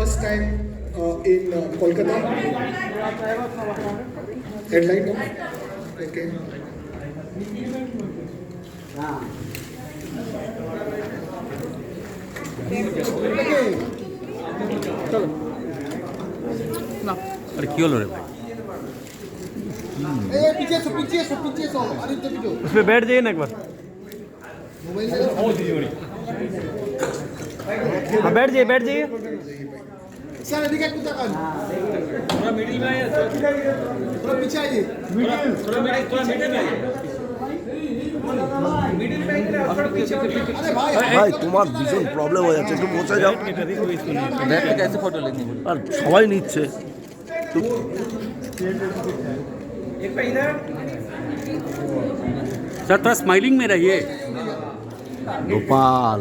first time in Kolkata. Headlight on. Okay. चलो ना अरे क्यों लो रे भाई पीछे सो अरे तो पीछे उस पे बैठ जाइए ना एक बार मोबाइल हाँ बैठ जाइए सर दिखा कुत्ता कान थोड़ा मिडिल में आइए थोड़ा पीछे आइए थोड़ा मिडिल में आइए ভাই তোমার ভীষণ প্রবলেম হয়ে যাচ্ছে, একটু পৌঁছে যাও। बैठ के कैसे फोटो लेंगे আর সবাই নিচ্ছে। सर थोड़ा स्माइलिंग में रहिए গোপাল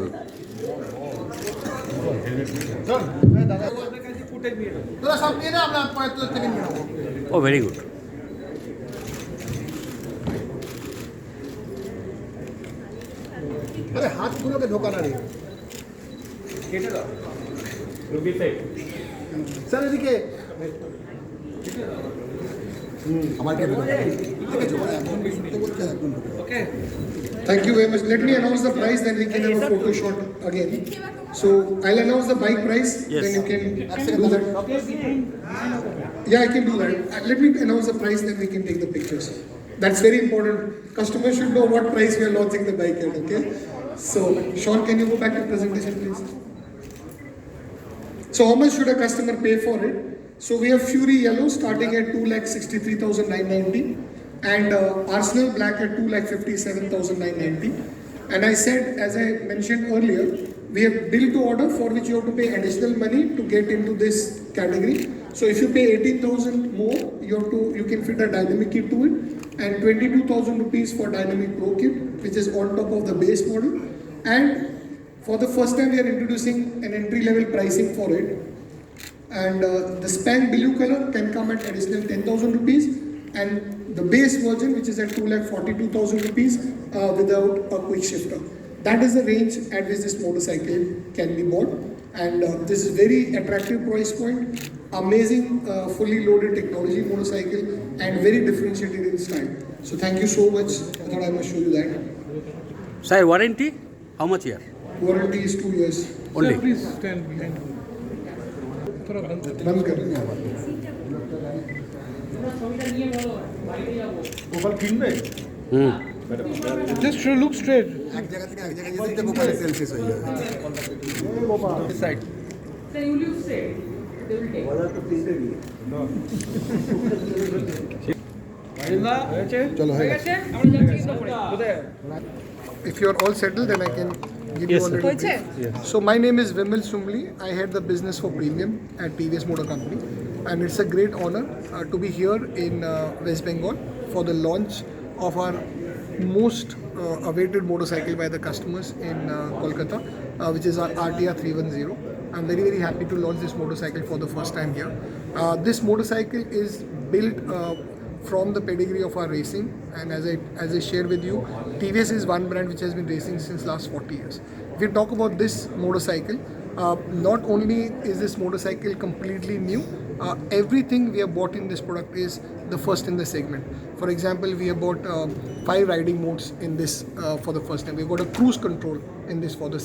थोड़ा सब ये ना अपना पॉइंट तो सेकंड में ओ वेरी गुड अरे हाथ खुलो के धोखा ना रे सर देखिए Okay. Thank you very much. Let me announce the price, then we can have a photo shot again. So I'll announce the bike price, Yes. then you can do that. Yeah, I can do that. Let me announce the price, then we can take the pictures. That's very important. Customers should know what price we are launching the bike at. Okay. So Sean, can you go back to presentation, please? So how much should a customer pay for it? So we have Fury Yellow starting at 2,63,990 and Arsenal Black at 2,57,990. And I said, as I mentioned earlier, we have build to order for which you have to pay additional money to get into this category. So if you pay 18,000 more, you can fit a dynamic kit to it, and 22,000 rupees for dynamic pro kit, which is on top of the base model. And for the first time, we are introducing an entry level pricing for it. And the span blue color can come at additional 10,000 rupees, and the base version, which is at 2,42,000 rupees without a quick shifter. That is the range at which this motorcycle can be bought, and this is very attractive price point, amazing fully loaded technology motorcycle, and very differentiated in style. So thank you so much. I thought I must show you that. Sir warranty how much year Warranty is 2 years. Only बंद कर Gopal किनबे Just look straight. এক জায়গা থেকে এক জায়গায় যেতে গোপালের sell শেষ হয়ে যাবে दिस साइड चलो है If you are all settled, then I can give you a little brief. So my name is Vimal Sumli. I head the business for premium at TVS Motor Company, and it's a great honor to be here in West Bengal for the launch of our most awaited motorcycle by the customers in Kolkata, which is our RTR 310. I'm very, very happy to launch this motorcycle for the first time here. This motorcycle is built from the pedigree of our racing, and as I shared with you, TVS is one brand which has been racing since last 40 years. If we talk about this motorcycle, not only is this motorcycle completely new, everything we have bought in this product is the first in the segment. For example, we have bought 5 riding modes in this for the first time. We've got a cruise control in this for the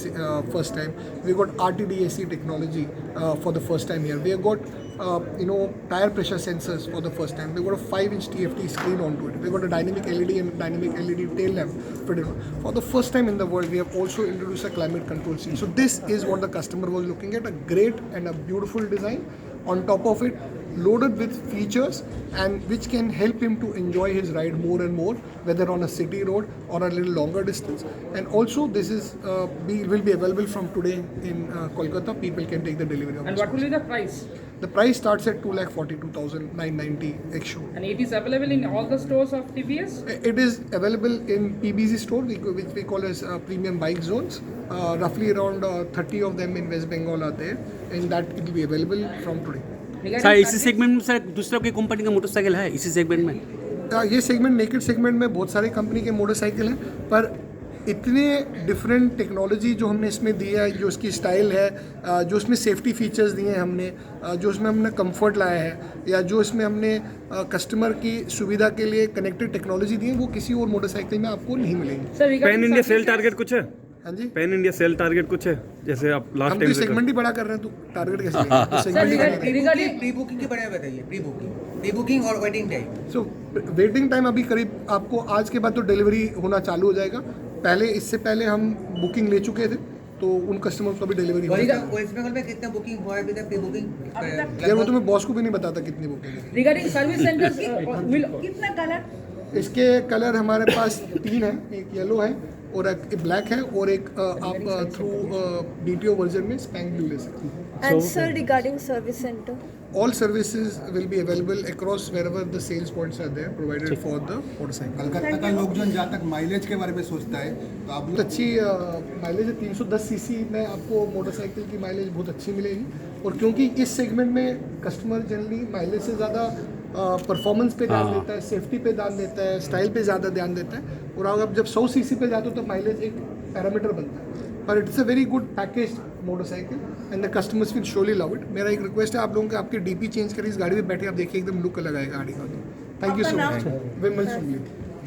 first time. We've got RTDAC technology for the first time here. We have got tire pressure sensors for the first time. We've got a 5-inch TFT screen onto it. We've got a dynamic LED and dynamic LED tail lamp fitted on. For the first time in the world, we have also introduced a climate control screen. So this is what the customer was looking at, a great and a beautiful design. On top of it, loaded with features and which can help him to enjoy his ride more and more, whether on a city road or a little longer distance. And also this is will be available from today in Kolkata. People can take the delivery of And this what will be the price? The price starts at 2,42,990 ex-showroom. And it is available in all the stores of TVS? It is available in PBZ store, which we call as premium bike zones. Roughly around 30 of them in West Bengal are there, and that it will be available from today. Sir इसी segment में sir दूसरा कोई company का motorcycle है इसी segment में? ये segment naked segment में बहुत सारी कंपनी के मोटरसाइकिल हैं, पर इतने डिफरेंट टेक्नोलॉजी जो हमने इसमें दी है, जो इसकी स्टाइल है, जो इसमें सेफ्टी फीचर्स दिए हैं हमने, जो इसमें हमने कंफर्ट लाया है, या जो इसमें हमने कस्टमर की सुविधा के लिए कनेक्टेड टेक्नोलॉजी दी है, वो किसी और मोटरसाइकिल में आपको नहीं मिलेंगी। Sir, pan regarding India cell services- target कुछ है? हाँ जी, पैन इंडिया सेल टारगेट कुछ है? जैसे आप लास्ट हम तो टाइम से सेगमेंट ही बड़ा कर रहे हैं, तो टारगेट कैसे लेंगे? सेगमेंट ही बड़ा कर रहे हैं। regarding प्री बुकिंग के बारे में बताइए। प्री बुकिंग और waiting time. So waiting time अभी करीब आपको आज के बाद तो डिलीवरी होना चालू हो जाएगा। पहले, इससे पहले हम बुकिंग ले चुके थे, तो उन कस्टमर को अभी डिलीवरी हो जाएगा। वेस्ट बंगाल में कितना बुकिंग हुआ है अभी तक? प्री बुकिंग यार वो तो मैं बॉस को भी नहीं बताता कितनी बुकिंग है। regarding service centers will कितना कलर? इसके कलर हमारे पास 3 है, एक येलो है और एक ब्लैक है, और एक आप थ्रू DTO वर्जन में स्पैंक ब्लू ले सकते हैं। And sir, regarding service center, All services will be available across wherever the sales points are there, provided for the motorcycle. Calcutta का लोकजन जहाँ तक माइलेज के बारे में सोचता है तो आप बहुत अच्छी माइलेज है। 310 सीसी में आपको मोटरसाइकिल की माइलेज बहुत अच्छी मिलेगी, और क्योंकि इस सेगमेंट में कस्टमर जनरली माइलेज से ज़्यादा परफॉर्मेंस पे ध्यान देता है, सेफ्टी पे ध्यान देता है, स्टाइल पे ज़्यादा ध्यान देता है, और अगर आप जब 100 सीसी पे जाते हो तो माइलेज एक पैरामीटर बनता है। पर it's a very good package motorcycle and the customers will surely love it. मेरा एक रिक्वेस्ट है आप लोगों के, आपकी DP चेंज करिए, इस गाड़ी में बैठे आप देखिए एकदम लुक अलग आएगा गाड़ी का। Thank you so much. Vimal सुमली।